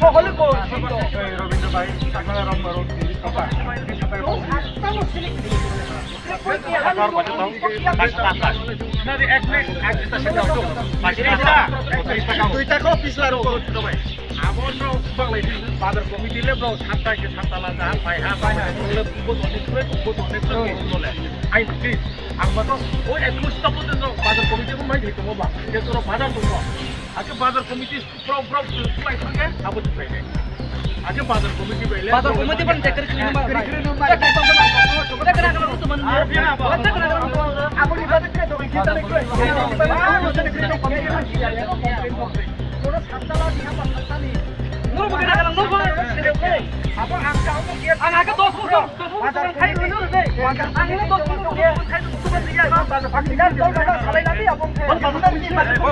সকলে রবীন্দ্র ভাই বাজার কমিটি লেবো সাতটাকে সাতটালা যা পাইহা পাইহা আই প্লিজ आंबाथ' ओइ एकुस्ता पर्यन्त बाजार कमिटिखौ माइ दैथ'मोबा जेतुरा बाजार दङ आके बाजार कमिटि फ्राव सुलाय थांगे आबो दिफायनाय आके बाजार कमिटि बेले बाजार कमिटि पण टेकर क्लिन मा आबोनि बाजार के दङ कि तने কোনো সাতটালা দিহা বা সাতটানি নো বগেনা গলা নো বগে আপন আমকা আমো কি আগে 10 বাজার খাই রইলো রে আগে 10 খাই তো দিয়া বাজার ফাটি গেল বাজার খালাই লাগি আপন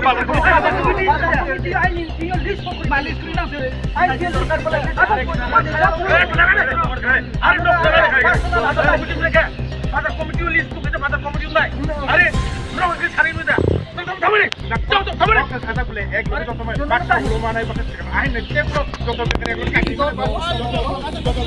বাজার কমিটি আই নিন ইউ লিস্ট করি মালিশ করি না আই দিয়ে সরকার বলে বাজার কমিটি লিস্ট করি বাজার কমিটি নাই আরে নো কি ছাড়ি নদা থামরে যাও তো থামরে সাদা বলে এক করে তো তোমার বাক্সা গুলো মানাই বাক্সা আই না কে পুরো যত করে এগুলো কাটি দাও মানে